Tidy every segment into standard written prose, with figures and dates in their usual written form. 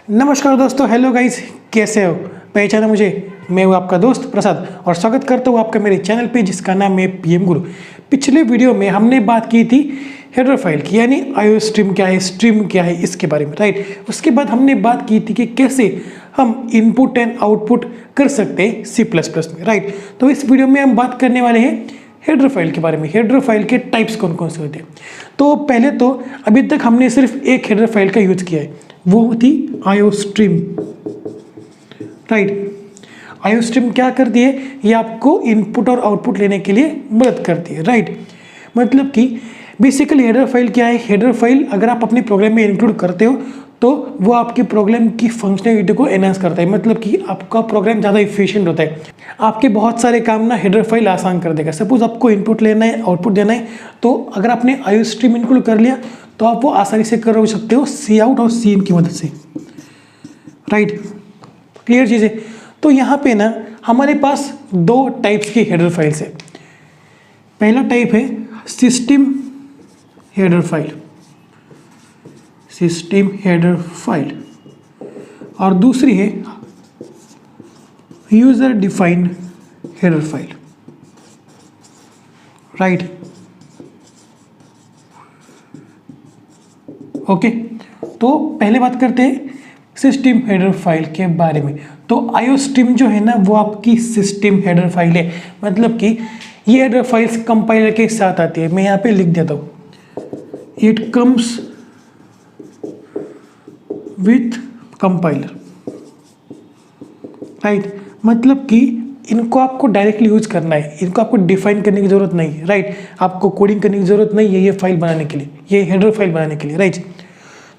नमस्कार दोस्तों, hello guys, कैसे हो? पहचाना मुझे? मैं हूँ आपका दोस्त प्रसाद और स्वागत करता हूँ आपका मेरे चैनल पे जिसका नाम है पीएम गुरु। पिछले वीडियो में हमने बात की थी हेडर फाइल की, यानी आईओ स्ट्रीम क्या है, स्ट्रीम क्या है, इसके बारे में, राइट। उसके बाद हमने बात की थी कि कैसे हम इनपुट एंड आउटपुट कर सकते हैं C++ में, राइट। तो इस वीडियो में हम बात करने वाले हैं हेडर फाइल के बारे में। हेडर फाइल के टाइप्स कौन कौन से होते हैं। तो पहले तो अभी तक हमने सिर्फ एक हेडर फाइल का यूज किया है, वो थी IO stream, right. IO stream क्या करती है? ये आपको इनपुट और आउटपुट लेने के लिए मदद करती है, राइट। मतलब कि बेसिकली हेडर फाइल क्या है? हेडर फाइल अगर आप अपने प्रोग्राम में इंक्लूड करते हो तो वो आपके प्रोग्राम की फंक्शनलिटी को एनहांस करता है। मतलब कि आपका प्रोग्राम ज़्यादा इफिशिएंट होता है, आपके बहुत सारे काम ना हेडर फाइल आसान कर देगा। सपोज आपको इनपुट लेना है, आउटपुट देना है, तो अगर आपने आईओ स्ट्रीम इंक्लूड कर लिया तो आप वो आसानी से कर सकते हो सी आउट और सी इन की मदद से, राइट। क्लियर चीज़ है। तो यहाँ पे ना हमारे पास दो टाइप्स की हेडर फाइल्स है। पहला टाइप है system header file, system header file, और दूसरी है user defined header file, right. Okay, तो पहले बात करते हैं सिस्टम हेडर फाइल के बारे में। तो आईओ स्ट्रीम जो है ना वो आपकी सिस्टम हेडर फाइल है। मतलब कि ये हेडर फाइल्स कंपाइलर के साथ आती है। मैं यहाँ पे लिख देता हूँ, it comes with compiler, right. मतलब कि इनको आपको डायरेक्टली यूज करना है, इनको आपको डिफाइन करने की जरूरत नहीं है, राइट। आपको कोडिंग करने की जरूरत नहीं है ये फाइल बनाने के लिए, ये हेडर फाइल बनाने के लिए, राइट।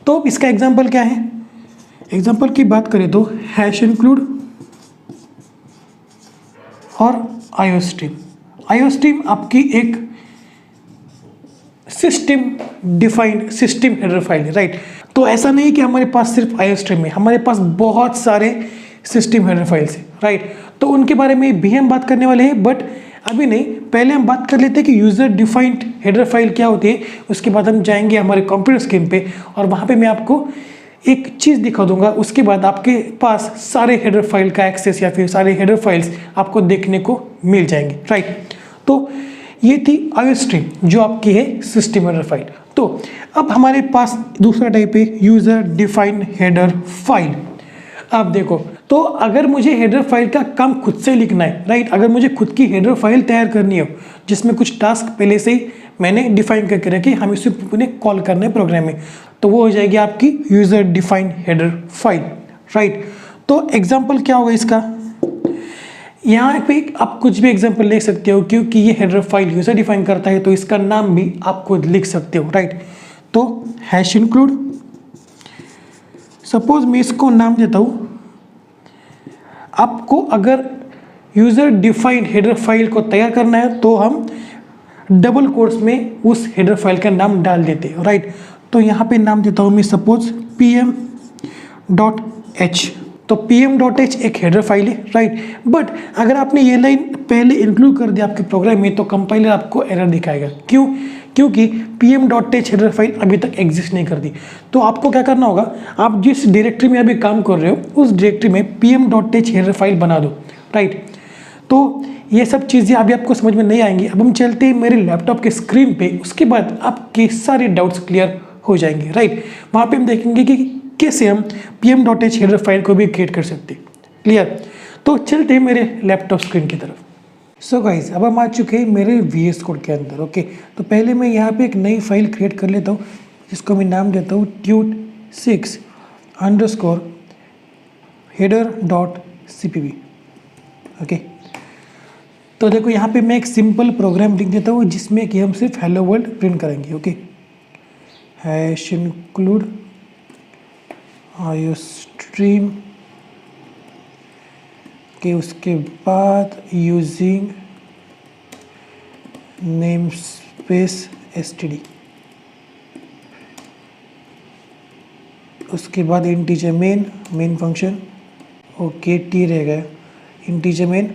तो इसका एग्जांपल क्या है? एग्जांपल की बात करें तो हैश इंक्लूड और आईओ स्ट्रीम। आईओ स्ट्रीम आपकी एक system defined system header file है, राइट। तो ऐसा नहीं कि हमारे पास सिर्फ आईओ स्ट्रीम है, हमारे पास बहुत सारे सिस्टम हेडर फाइल्स है, राइट। तो उनके बारे में भी हम बात करने वाले हैं, बट अभी नहीं। पहले हम बात कर लेते हैं कि यूजर डिफाइंड हेडर फाइल क्या होती है। उसके बाद हम जाएंगे हमारे कंप्यूटर स्क्रीन पे और वहाँ पे मैं आपको एक चीज़ दिखा दूंगा। उसके बाद आपके पास सारे हेडर फाइल का एक्सेस या फिर सारे हेडर फाइल्स आपको देखने को मिल जाएंगे, राइट। तो ये थी आईओ स्ट्रीम जो आपकी है सिस्टम हेडर फाइल। तो अब हमारे पास दूसरा टाइप है यूजर डिफाइंड हेडर फाइल। अब देखो, तो अगर मुझे हेडर फाइल का काम खुद से लिखना है, राइट, अगर मुझे खुद की हेडर फाइल तैयार करनी हो जिसमें कुछ टास्क पहले से ही मैंने डिफाइन करके रखे, हम इसे उन्हें कॉल करना है प्रोग्राम में, तो वो हो जाएगी आपकी user defined header file, right. तो एग्जाम्पल क्या होगा इसका? यहाँ पे आप कुछ भी एग्जाम्पल ले सकते हो, क्योंकि ये हेडर फाइल यूजर डिफाइन करता है तो इसका नाम भी आप खुद लिख सकते हो, राइट। तो हैश इंक्लूड, सपोज मैं इसको नाम देता हूँ। आपको अगर यूजर डिफाइंड हेडर फाइल को तैयार करना है तो हम डबल कोट्स में उस हेडर फाइल का नाम डाल देते हैं, राइट। तो यहाँ पे नाम देता हूँ मैं सपोज pm.h। तो pm.h एक हेडर फाइल है, राइट। बट अगर आपने ये लाइन पहले इंक्लूड कर दिया आपके प्रोग्राम में तो कंपाइलर आपको एरर दिखाएगा। क्यों? क्योंकि pm.h हेडर फाइल अभी तक एग्जिस्ट नहीं करती। तो आपको क्या करना होगा, आप जिस डायरेक्टरी में अभी काम कर रहे हो उस डायरेक्टरी में pm.h हेडर फाइल बना दो, राइट। तो ये सब चीज़ें अभी आपको समझ में नहीं आएंगी। अब हम चलते हैं मेरे लैपटॉप के स्क्रीन पे, उसके बाद आपके सारे डाउट्स क्लियर हो जाएंगे, राइट। वहाँ पे हम देखेंगे कि कैसे हम pm.h हेडर फाइल को भी क्रिएट कर सकते हैं। क्लियर? तो चलते हैं मेरे लैपटॉप स्क्रीन की तरफ। सो गाइस, अब हम आ चुके हैं मेरे VS कोड के अंदर। ओके, तो पहले मैं यहाँ पे एक नई फाइल क्रिएट कर लेता हूँ जिसको मैं नाम देता हूँ tut6_header.cpp। ओके, तो देखो यहाँ पे मैं एक सिंपल प्रोग्राम लिख देता हूँ जिसमें कि हम सिर्फ हेलो वर्ल्ड प्रिंट करेंगे। Okay, hash include IO stream के, उसके बाद यूजिंग नेम स्पेस std, उसके बाद integer main function. Okay, T रह गया, इंटीजर मेन,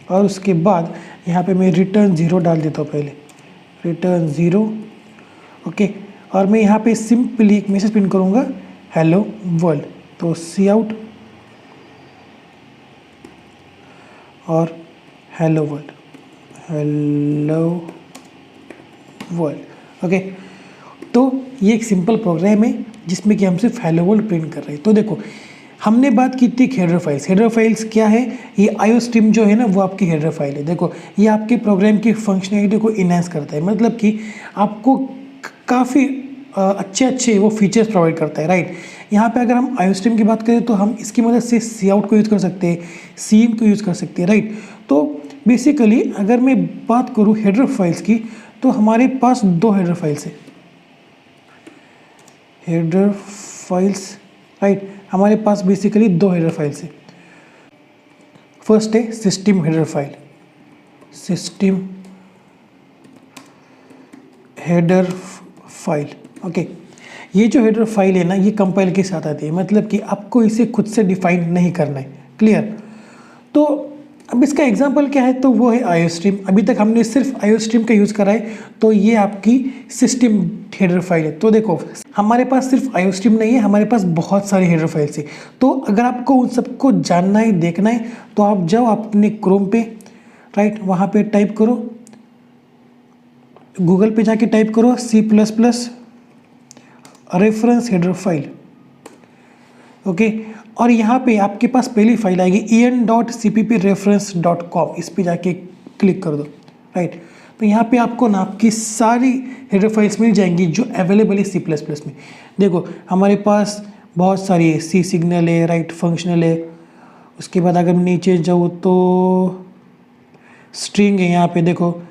और उसके बाद यहाँ पे मैं रिटर्न 0 डाल देता हूँ पहले, रिटर्न 0। ओके, और मैं यहाँ पे सिंपली एक मैसेज प्रिंट करूँगा, हेलो वर्ल्ड, तो सी आउट और hello world, hello world. Okay, तो ये एक सिंपल प्रोग्राम है जिसमें कि हम सिर्फ हेलो वर्ल्ड प्रिंट कर रहे हैं। तो देखो, हमने बात की थी हेडर फाइल्स। हेडर फाइल्स क्या है? ये आईओ स्ट्रीम जो है ना, वो आपकी हेडर फाइल है। देखो, ये आपके प्रोग्राम की फंक्शनैलिटी को इनहेंस करता है, मतलब कि आपको काफ़ी अच्छे वो फीचर्स प्रोवाइड करता है, राइट। यहाँ पे अगर हम आईओ स्ट्रीम की बात करें तो हम इसकी मदद से सी आउट को यूज़ कर सकते हैं, सी इन को यूज़ कर सकते हैं, राइट। तो बेसिकली अगर मैं बात करूँ हेडर फाइल्स की, तो हमारे पास दो हेडर फाइल्स है, हेडर फाइल्स, राइट। हमारे पास बेसिकली दो हेडर फाइल्स है। फर्स्ट है system header file, system header file. Okay, ये जो हेडर फाइल है ना, ये कंपाइल के साथ आती है, मतलब कि आपको इसे खुद से डिफाइन नहीं करना है। क्लियर? तो अब इसका एग्जांपल क्या है? तो वो है आईओ स्ट्रीम। अभी तक हमने सिर्फ आईओ स्ट्रीम का यूज़ करा है, तो ये आपकी सिस्टम हेडर फाइल है। तो देखो, हमारे पास सिर्फ आईओ स्ट्रीम नहीं है, हमारे पास बहुत सारे हेडर फाइल्स है। तो अगर आपको उन सबको जानना है, देखना है, तो आप जाओ अपने क्रोम पे, राइट, वहाँ पे टाइप करो, गूगल पे जाके टाइप करो C++ reference header file. Okay, और यहाँ पे आपके पास पहली फाइल आएगी en.cppreference.com, इस पे जाके क्लिक कर दो, राइट। तो यहाँ पे आपको ना आपकी सारी हेडर फाइल्स मिल जाएंगी जो अवेलेबल है C++ में। देखो, हमारे पास बहुत सारी है, सी सिग्नल है, राइट, फंक्शनल है। उसके बाद अगर नीचे जाओ तो स्ट्रिंग है, यहाँ पे देखो,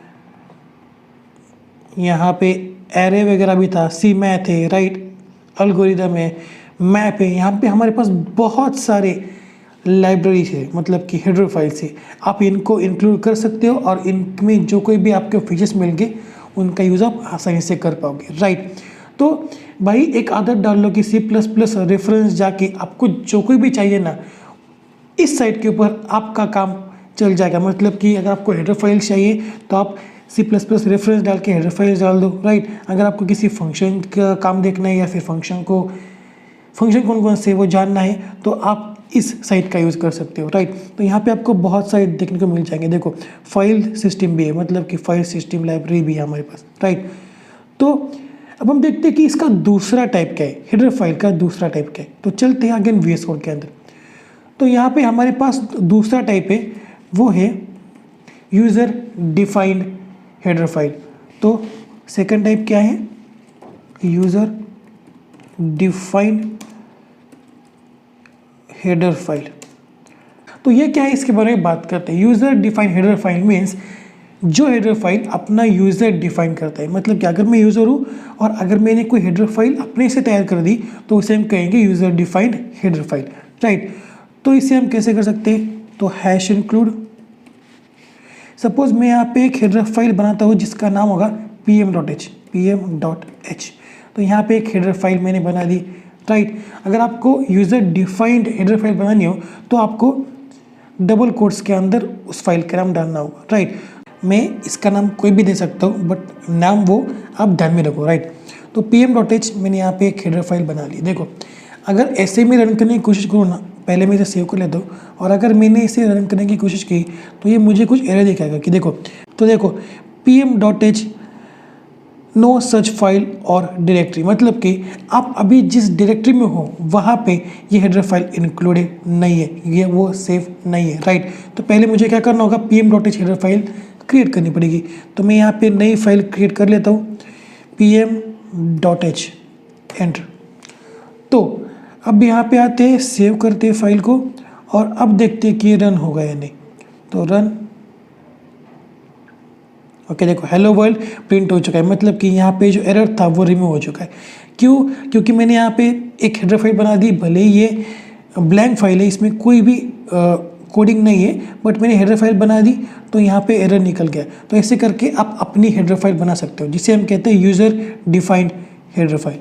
यहाँ पे एरे वगैरह भी था, सी मैथ है, राइट, एल्गोरिदम है, मैप है। यहाँ पे हमारे पास बहुत सारे लाइब्रेरीज है, मतलब कि हेडर फाइल्स है। आप इनको इंक्लूड कर सकते हो और इनमें जो कोई भी आपके फीचर्स मिलेंगे उनका यूज़ आप आसानी से कर पाओगे, राइट। तो भाई एक आदत डाल लो कि C++ रेफरेंस जाके आपको जो कोई भी चाहिए ना, इस साइट के ऊपर आपका काम चल जाएगा। मतलब कि अगर आपको हेडर फाइल्स चाहिए तो आप C++ रेफरेंस डाल के हेडर फाइल्स डाल दो, राइट। अगर आपको किसी फंक्शन का काम देखना है या फिर फंक्शन कौन कौन से वो जानना है, तो आप इस साइट का यूज़ कर सकते हो, राइट। तो यहाँ पे आपको बहुत सारे देखने को मिल जाएंगे। देखो, फाइल सिस्टम भी है, मतलब कि फाइल सिस्टम लाइब्रेरी भी है हमारे पास, राइट। तो अब हम देखते हैं कि इसका दूसरा टाइप क्या है, हेडर फाइल का दूसरा टाइप क्या है। तो चलते हैं अगेन VS कोड के अंदर। तो यहाँ पे हमारे पास दूसरा टाइप है, वो है यूज़र डिफाइंड हेडर फाइल। तो सेकंड टाइप क्या है? User defined header file. तो ये क्या है, इसके बारे में बात करते हैं। User defined header file means जो हेडर फाइल अपना यूज़र डिफाइन करता है। मतलब कि अगर मैं यूज़र हूँ और अगर मैंने कोई हेडर फाइल अपने से तैयार कर दी, तो उसे हम कहेंगे user defined header file, right. तो इसे हम कैसे कर सकते हैं? तो हैश इंक्लूड, सपोज मैं यहाँ पे एक हेडर फाइल बनाता हूँ जिसका नाम होगा pm.h। तो यहाँ पे एक हेडर फाइल मैंने बना दी, राइट। अगर आपको यूज़र डिफाइंड हेडर फाइल बनानी हो तो आपको डबल कोट्स के अंदर उस फाइल का नाम डालना होगा, राइट। मैं इसका नाम कोई भी दे सकता हूँ, बट नाम वो आप ध्यान में रखो, राइट। तो pm.h मैंने यहाँ पे एक हेडर फाइल बना ली। देखो, अगर ऐसे में रन करने की कोशिश करूँ ना, पहले मैं इसे सेव कर लेता हूँ, और अगर मैंने इसे रन करने की कोशिश की तो ये मुझे कुछ एरर दिखाएगा कि देखो, तो देखो pm.h नो सच फाइल और डायरेक्टरी, मतलब कि आप अभी जिस डायरेक्टरी में हो वहाँ पे ये हेडर फाइल इंक्लूडेड नहीं है, ये वो सेव नहीं है, राइट। तो पहले मुझे क्या करना होगा, pm.h हेडर फाइल क्रिएट करनी पड़ेगी। तो मैं यहाँ पे नई फाइल क्रिएट कर लेता हूँ, pm.h, एंटर। तो अब यहाँ पे आते हैं, सेव करते हैं फाइल को, और अब देखते हैं कि ये रन होगा या नहीं। तो रन, ओके, देखो हेलो वर्ल्ड प्रिंट हो चुका है, मतलब कि यहाँ पे जो एरर था वो रिमूव हो चुका है। क्यों? क्योंकि मैंने यहाँ पे एक हेडर फाइल बना दी, भले ही ये ब्लैंक फाइल है, इसमें कोई भी कोडिंग नहीं है, बट मैंने हेडर फाइल बना दी तो यहाँ पे एरर निकल गया। तो ऐसे करके आप अपनी हेडर फाइल बना सकते हो, जिसे हम कहते हैं user defined header file,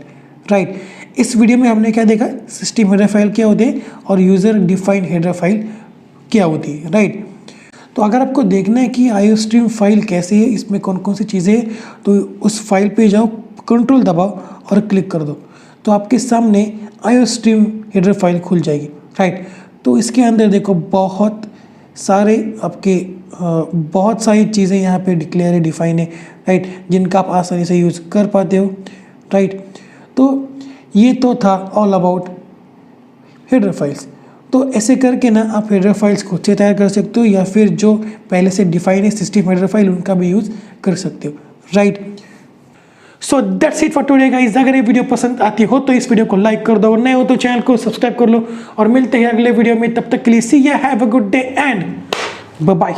right. इस वीडियो में हमने क्या देखा, सिस्टम हेडर फाइल क्या होते हैं और यूज़र डिफाइंड हेडर फाइल क्या होती है, राइट। तो अगर आपको देखना है कि आईओ स्ट्रीम फाइल कैसे है, इसमें कौन कौन सी चीज़ें हैं, तो उस फाइल पे जाओ, कंट्रोल दबाओ और क्लिक कर दो, तो आपके सामने आईओस्ट्रीम हेडर फाइल खुल जाएगी, राइट। तो इसके अंदर देखो बहुत सारे आपके बहुत सारी चीज़ें यहाँ पे डिक्लेयर है, डिफाइन है, राइट, जिनका आप आसानी से यूज़ कर पाते हो, राइट। तो ये तो था ऑल अबाउट हेडर फाइल्स। तो ऐसे करके ना आप हेडर फाइल्स खुद से तैयार कर सकते हो या फिर जो पहले से डिफाइन है सिस्टम हेडर फाइल उनका भी यूज़ कर सकते हो, right. So that's it for today guys. अगर ये वीडियो पसंद आती हो तो इस वीडियो को लाइक कर दो, और नए हो तो चैनल को सब्सक्राइब कर लो, और मिलते हैं अगले वीडियो में। तब तक के लिए see ya have a good day and bye bye.